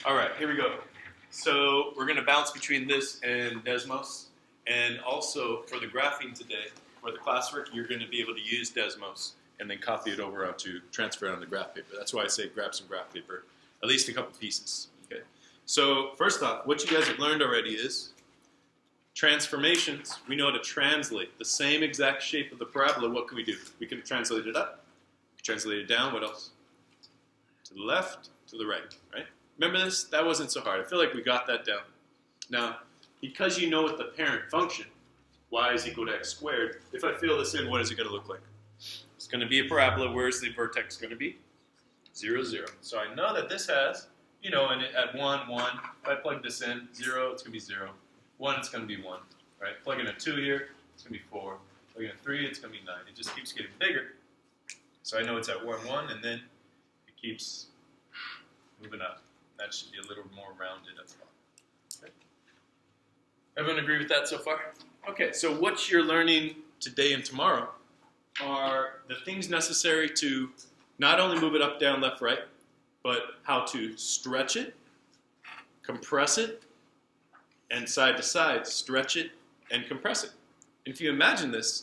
All right, here we go. So we're going to bounce between this and Desmos. And also for the graphing today, for the classwork, you're going to be able to use Desmos and then copy it over onto, transfer it on the graph paper. That's why I say grab some graph paper, at least a couple pieces. Okay. So first off, what you guys have learned already is transformations. We know how to translate the same exact shape of the parabola. What can we do? We can translate it up, translate it down. What else? To the left, to the right, right? Remember this? That wasn't so hard. I feel like we got that down. Now, because you know what the parent function, y is equal to x squared, if I fill this in, what is it going to look like? It's going to be a parabola. Where's the vertex going to be? 0, 0. So I know that this has, you know, and at 1, 1. If I plug this in, 0, it's going to be 0. 1, it's going to be 1. Right? Plug in a 2 here, it's going to be 4. Plug in a 3, it's going to be 9. It just keeps getting bigger. So I know it's at 1, 1, and then it keeps moving up. That should be a little more rounded at the bottom. Okay. Everyone agree with that so far? Okay, so what you're learning today and tomorrow are the things necessary to not only move it up, down, left, right, but how to stretch it, compress it, and side to side, stretch it and compress it. And if you imagine this,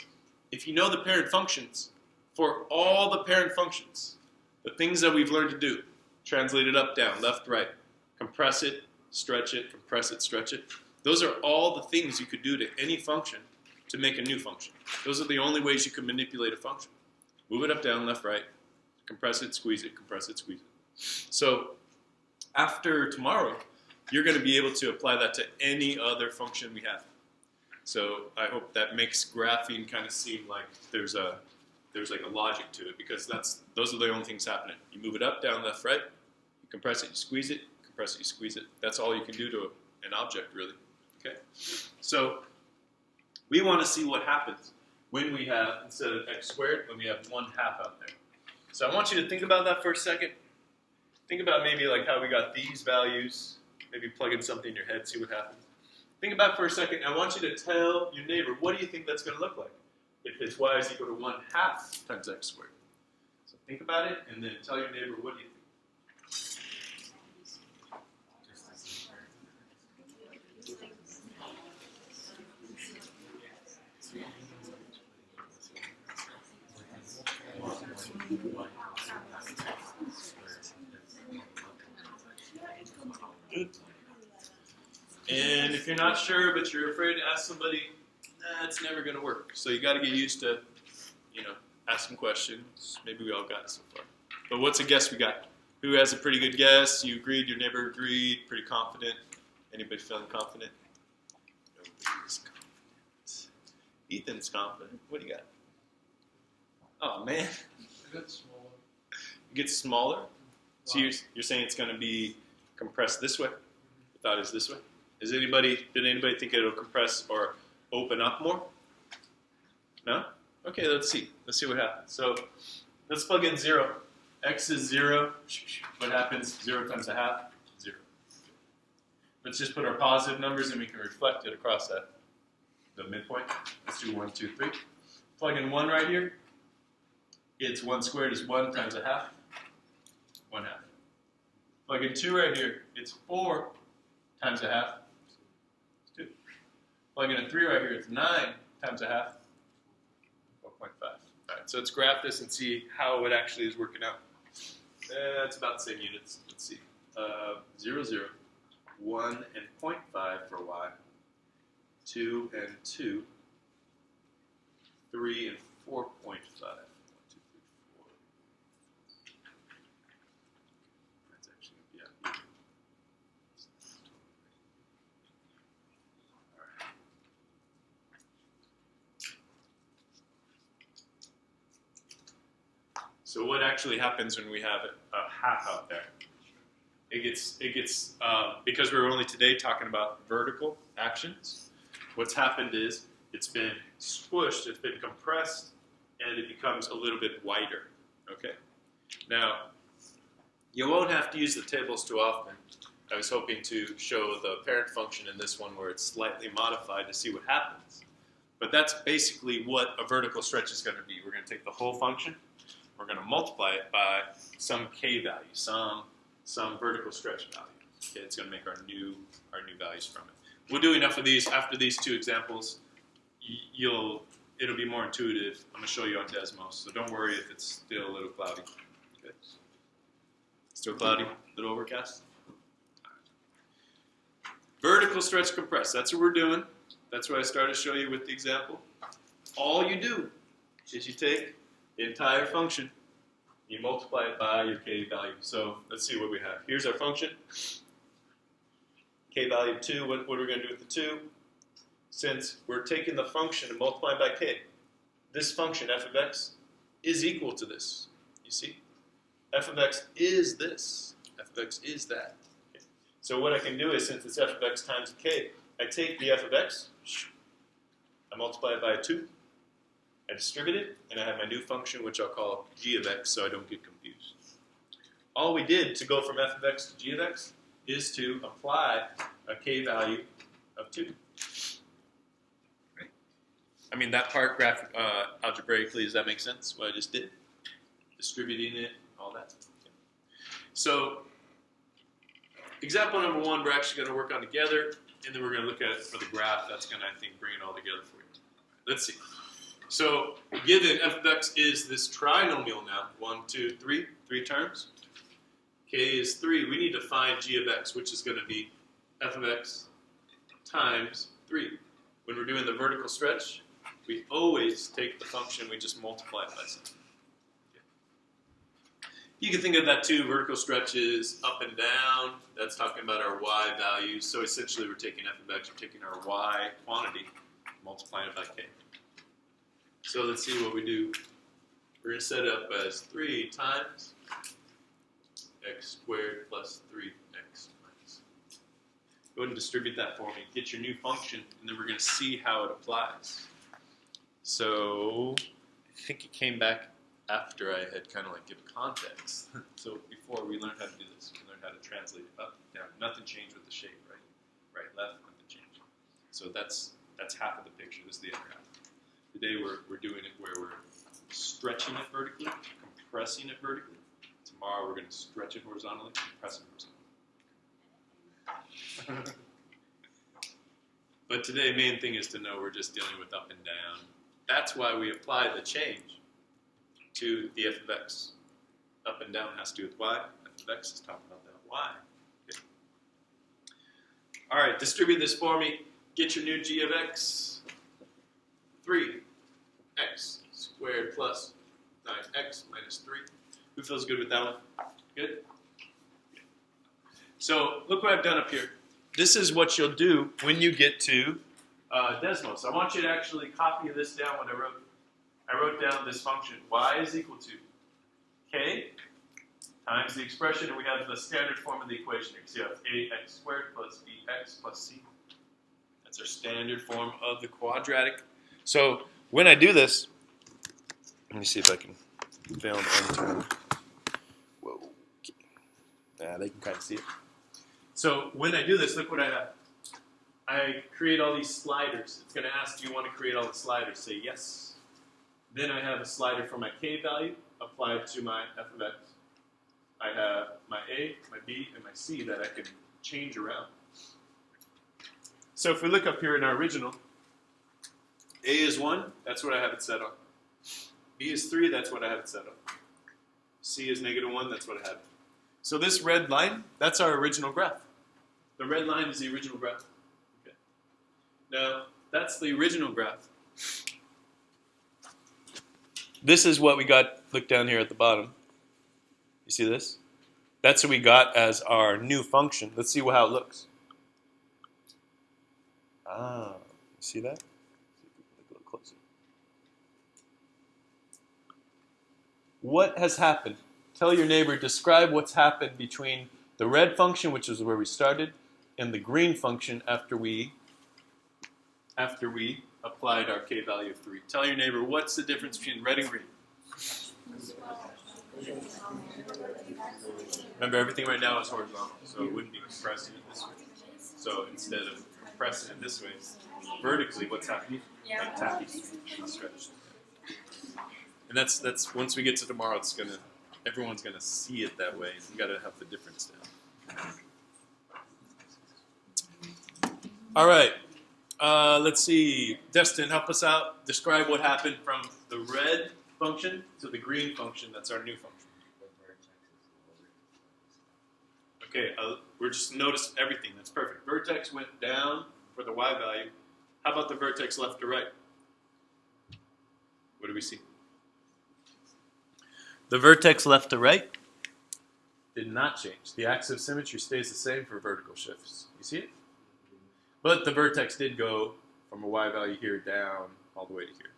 if you know the parent functions, for all the parent functions, the things that we've learned to do, translate it up, down, left, right, compress it, stretch it, compress it, stretch it. Those are all the things you could do to any function to make a new function. Those are the only ways you can manipulate a function. Move it up, down, left, right, compress it, compress it, squeeze it. So after tomorrow, you're going to be able to apply that to any other function we have. So I hope that makes graphing kind of seem like there's like a logic to it, because those are the only things happening. You move it up, down, left, right, you compress it, you squeeze it, compress it, you squeeze it. That's all you can do to an object, really. Okay. So we want to see what happens when we have, instead of x squared, when we have 1/2 out there. So I want you to think about that for a second. Think about maybe like how we got these values. Maybe plug in something in your head, see what happens. Think about it for a second. I want you to tell your neighbor, what do you think that's going to look like if it's y is equal to 1/2 times x squared? So think about it, and then tell your neighbor, what do you think? Good. And if you're not sure, but you're afraid to ask somebody, it's never going to work. So you got to get used to, asking questions. Maybe we all got it so far. But what's a guess we got? Who has a pretty good guess? You agreed, your neighbor agreed, pretty confident. Anybody feeling confident? Nobody's confident. Ethan's confident. What do you got? Oh, man. It gets smaller. It gets smaller? So you're saying it's going to be compressed this way? The thought is this way? Did anybody think it'll compress or open up more? No? Okay, let's see. Let's see what happens. So let's plug in 0. X is 0. What happens? 0 times 1/2? 0. Let's just put our positive numbers and we can reflect it across the midpoint. Let's do 1, 2, 3. Plug in 1 right here. It's 1 squared is 1 times 1/2. 1/2. Plug in 2 right here. It's 4 times 1/2. It's 2. Plug in a 3 right here. It's 9 times 1/2. 4.5. All right, so let's graph this and see how it actually is working out. It's about the same units. Let's see. 0, 0. 1 and 0.5 for y. 2 and 2. 3 and 4.5. So what actually happens when we have a 1/2 out there? It gets because we're only today talking about vertical actions. What's happened is it's been squished, it's been compressed, and it becomes a little bit wider. Okay. Now, you won't have to use the tables too often. I was hoping to show the parent function in this one where it's slightly modified to see what happens. But that's basically what a vertical stretch is going to be. We're going to take the whole function. We're going to multiply it by some k value, some vertical stretch value. Okay, it's going to make our new values from it. We'll do enough of these. After these two examples, it'll be more intuitive. I'm going to show you on Desmos, so don't worry if it's still a little cloudy. Okay. Still cloudy? A little overcast? Vertical stretch compress. That's what we're doing. That's what I started to show you with the example. All you do is you take the entire function, you multiply it by your k value. So let's see what we have. Here's our function. K value of 2. What are we going to do with the 2? Since we're taking the function and multiplying by k, this function, f of x, is equal to this. You see? F of x is this. F of x is that. Okay. So what I can do is, since it's f of x times k, I take the f of x, I multiply it by a 2, I distribute it, and I have my new function, which I'll call g of x, so I don't get confused. All we did to go from f of x to g of x is to apply a k value of 2. Right? I mean, that part algebraically, does that make sense, what I just did? Distributing it, all that. Okay. So, example number 1, we're actually going to work on together, and then we're going to look at it for the graph. That's going to, I think, bring it all together for you. Let's see. So, given f of x is this trinomial now, 1, 2, 3, 3 terms. K is 3. We need to find g of x, which is going to be f of x times 3. When we're doing the vertical stretch, we always take the function, we just multiply it by something. Okay. You can think of that too. Vertical stretch is up and down. That's talking about our y values. So essentially we're taking f of x, we're taking our y quantity, multiplying it by k. So let's see what we do. We're going to set it up as 3 times x squared plus 3x minus. Go ahead and distribute that for me. Get your new function, and then we're going to see how it applies. So I think it came back after I had kind of like given context. So before we learned how to do this, we learned how to translate it up, down. Nothing changed with the shape, right? Right, left, nothing changed. So that's half of the picture. This is the other half. Today we're doing it where we're stretching it vertically, compressing it vertically. Tomorrow we're going to stretch it horizontally, compress it horizontally. But today, main thing is to know we're just dealing with up and down. That's why we apply the change to the f of x. Up and down has to do with y. F of x is talking about that y. Okay. All right, distribute this for me. Get your new g of x. 3x squared plus 9x minus 3. Who feels good with that one? Good? So look what I've done up here. This is what you'll do when you get to Desmos. I want you to actually copy this down what I wrote. I wrote down this function. Y is equal to k times the expression, and we have the standard form of the equation here. So you have ax squared plus bx plus c. That's our standard form of the quadratic. So when I do this, let me see if I can film on time. Whoa. Okay. Yeah, they can kind of see it. So when I do this, look what I have. I create all these sliders. It's going to ask, do you want to create all the sliders? Say yes. Then I have a slider for my k value applied to my f of x. I have my a, my b, and my c that I can change around. So if we look up here in our original, a is 1, that's what I have it set on. B is 3, that's what I have it set on. C is -1, that's what I have it. So this red line, that's our original graph. The red line is the original graph. Okay. Now, that's the original graph. This is what we got, look down here at the bottom. You see this? That's what we got as our new function. Let's see how it looks. Ah, you see that? Closer. What has happened? Tell your neighbor, describe what's happened between the red function, which is where we started, and the green function after we applied our k value of 3. Tell your neighbor, what's the difference between red and green? Remember, everything right now is horizontal, so it wouldn't be compressing it this way. So instead of compressing it this way, vertically, what's happening? Like tacky, stretched. And that's once we get to tomorrow, everyone's gonna see it that way. You got to have the difference down. All right. Let's see. Destin, help us out. Describe what happened from the red function to the green function. That's our new function. Okay, we're just notice everything. That's perfect. Vertex went down for the y value. How about the vertex left to right? What do we see? The vertex left to right did not change. The axis of symmetry stays the same for vertical shifts. You see it? But the vertex did go from a y value here down all the way to here.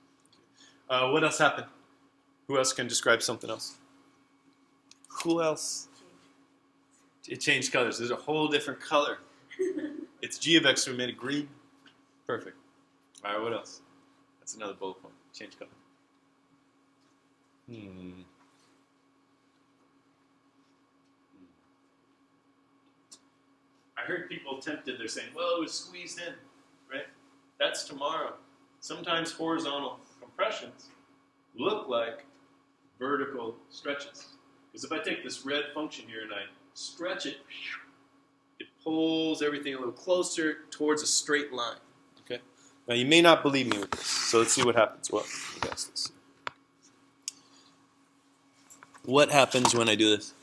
What else happened? Who else can describe something else? Who else? It changed colors. There's a whole different color. It's g of x, so we made it green. Perfect. All right, what else? That's another bullet point. Change color. I heard people tempted. They're saying, well, it was squeezed in, right? That's tomorrow. Sometimes horizontal compressions look like vertical stretches. Because if I take this red function here and I stretch it, it pulls everything a little closer towards a straight line. Okay. Now you may not believe me with this, so let's see what happens. Well, let's see. What happens when I do this?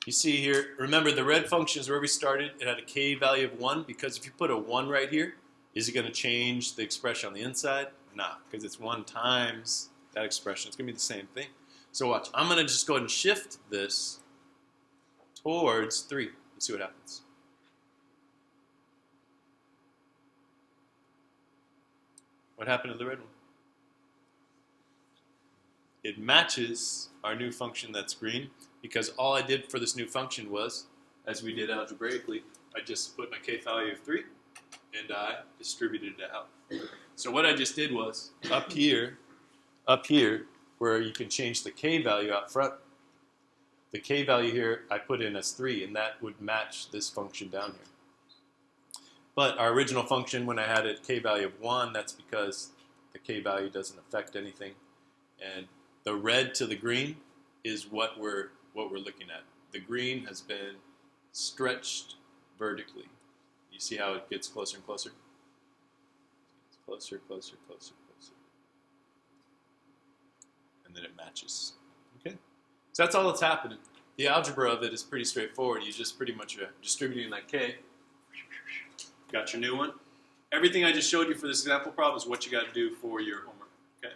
You see here, remember the red function is where we started. It had a k value of 1 because if you put a 1 right here, is it going to change the expression on the inside? No, because it's 1 times that expression. It's going to be the same thing. So watch. I'm going to just go ahead and shift this towards 3. Let's see what happens. What happened to the red one? It matches our new function that's green because all I did for this new function was, as we did algebraically, I just put my k value of 3 and I distributed it out. So what I just did was, up here, where you can change the k value out front, the k value here I put in as 3, and that would match this function down here. But our original function, when I had a k value of 1, that's because the k value doesn't affect anything. And the red to the green is what we're looking at. The green has been stretched vertically. You see how it gets closer and closer? It's closer, closer, closer, closer. And then it matches. Okay? So that's all that's happening. The algebra of it is pretty straightforward. You just pretty much are distributing that k. Got your new one. Everything I just showed you for this example problem is what you got to do for your homework. Okay?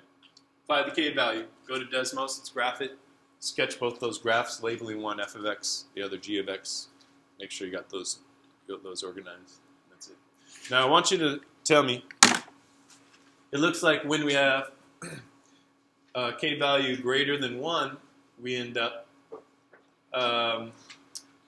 Find the k value. Go to Desmos. Let's graph it. Sketch both those graphs, labeling one f of x, the other g of x. Make sure you got those organized. That's it. Now I want you to tell me, it looks like when we have k value greater than 1, we end up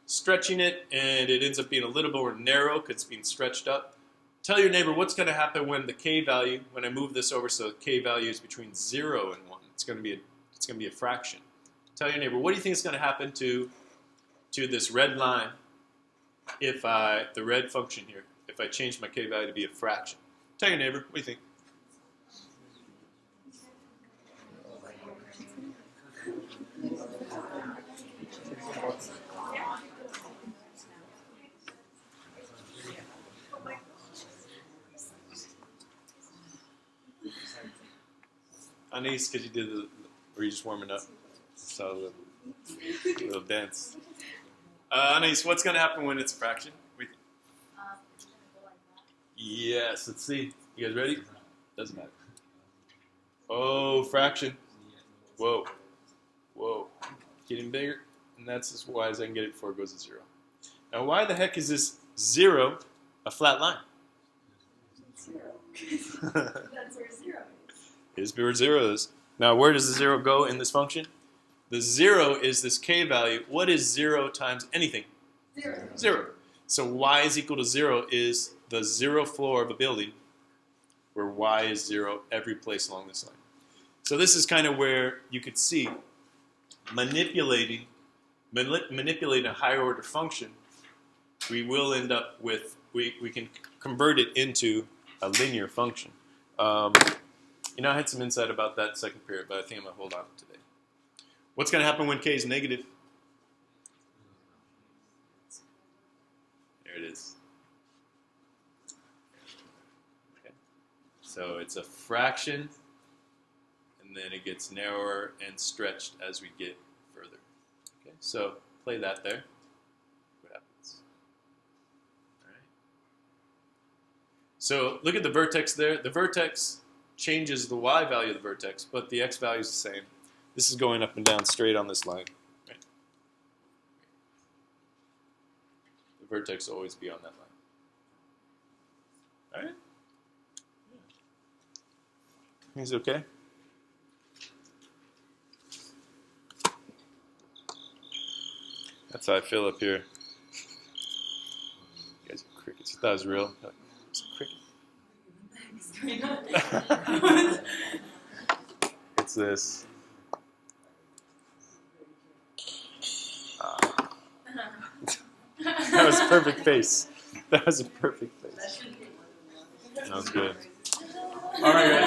stretching it, and it ends up being a little more narrow because it's being stretched up. Tell your neighbor what's going to happen when the k value, when I move this over so the k value is between 0 and 1. It's going to be a fraction. Tell your neighbor, what do you think is going to happen to this red line if the red function here, if I change my k value to be a fraction? Tell your neighbor, what do you think? Anais, because you did the, or you just warming up? So a little dance. Anais, what's going to happen when it's a fraction? What do you think? Yes, let's see. You guys ready? Doesn't matter. Oh, fraction. Whoa. Whoa. Getting bigger. And that's as wide as I can get it before it goes to 0. Now, why the heck is this 0 a flat line? 0. That's where 0 is. Here's where 0 is. Now, where does the 0 go in this function? The 0 is this k value. What is 0 times anything? 0. 0. So y is equal to 0 is the 0 floor of a building where y is 0 every place along this line. So this is kind of where you could see manipulating a higher order function, we will end up with, we can convert it into a linear function. You know, I had some insight about that second period, but I think I'm going to hold on today. What's going to happen when k is negative? There it is. So it's a fraction, and then it gets narrower and stretched as we get further. Okay, so play that there. What happens? All right. So look at the vertex there. The vertex changes the y value of the vertex, but the x value is the same. This is going up and down straight on this line. Right? The vertex will always be on that line. All right? Is it okay? That's how I feel up here. You guys are crickets. You thought it was real? It's a cricket. It's this. That was a perfect face. That was a perfect face. That was good. All right.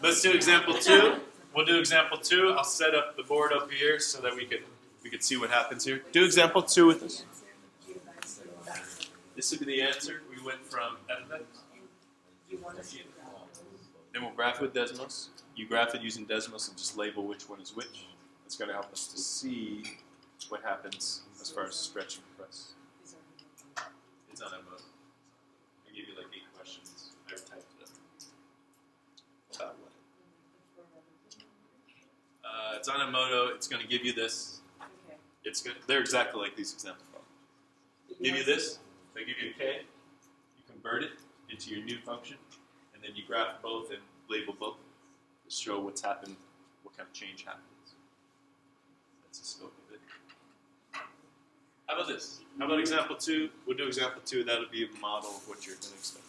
Let's do example 2. We'll do example 2. I'll set up the board up here so that we could see what happens here. Do example 2 with us. This would be the answer. We went from f of x. Then we'll graph it with Desmos. You graph it using Desmos and just label which one is which. That's going to help us to see what happens as far as stretch and compress. It's on Emoto. I gave you like 8 questions. I typed it up. About what? It's on Emoto. It's going to give you this. They're exactly like these example problems. Give you this. They give you a k. You convert it into your new function, and then you graph both and label both to show what's happened, what kind of change happens. That's the scope of it. How about this? How about example 2? We'll do example 2. That'll be a model of what you're going to expect.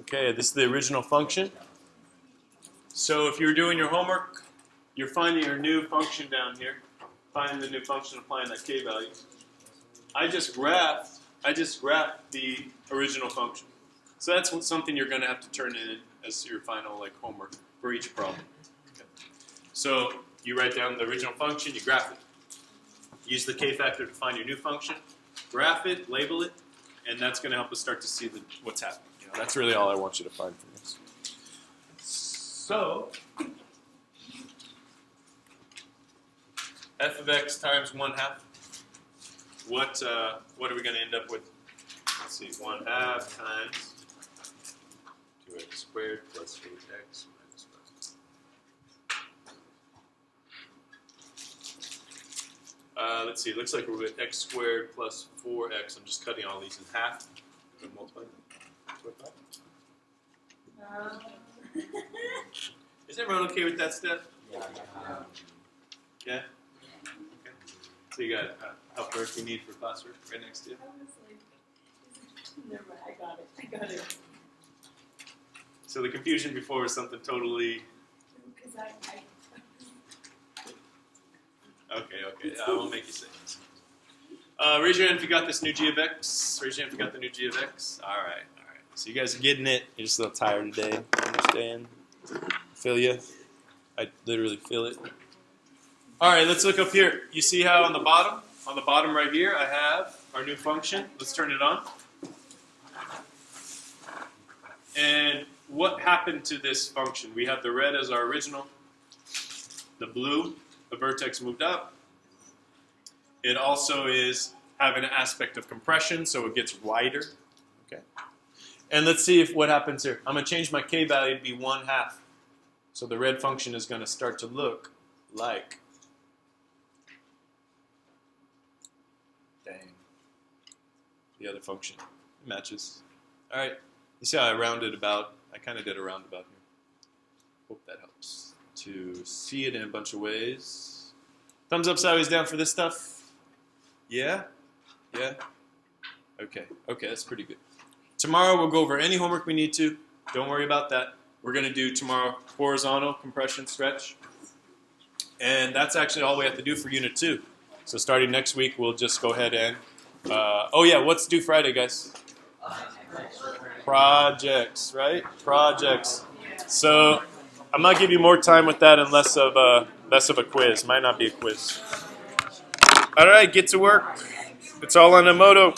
Okay, this is the original function. So if you're doing your homework, you're finding your new function down here. Finding the new function, applying that k value. I just graphed the original function. So that's something you're going to have to turn in as your final homework for each problem. Okay. So you write down the original function, you graph it. Use the k factor to find your new function. Graph it, label it, and that's going to help us start to see what's happening. That's really all I want you to find from this. So, f of x times 1/2. What are we going to end up with? Let's see, 1/2 times 2x squared plus 8x minus 5. Let's see, it looks like we're with x squared plus 4x. I'm just cutting all these in half. I'm going to multiply them. Is everyone okay with that step? Yeah? Okay. So you got helper if you need for classwork right next to you? I was like, never mind, I got it. So the confusion before was something totally... Because Okay, I won't make you say it. Raise your hand if you got this new g of x. Raise your hand if you got the new g of x. All right. So you guys are getting it. You're just a little tired today. I understand. Feel you? I literally feel it. All right, let's look up here. You see how on the bottom right here, I have our new function. Let's turn it on. And what happened to this function? We have the red as our original. The blue, the vertex moved up. It also is having an aspect of compression, so it gets wider. Okay. And let's see what happens here. I'm going to change my k value to be 1/2. So the red function is going to start to look like, the other function. It matches. All right. You see how I rounded about? I kind of did a roundabout here. Hope that helps. to see it in a bunch of ways. Thumbs up, sideways, down for this stuff. Yeah? Yeah? Okay, that's pretty good. Tomorrow we'll go over any homework we need to. Don't worry about that. We're going to do tomorrow horizontal compression stretch. And that's actually all we have to do for Unit 2. So starting next week, we'll just go ahead and... what's due Friday, guys? Projects, right? Projects. So I'm going to give you more time with that and less of a quiz. Might not be a quiz. All right, get to work. It's all on Emoto.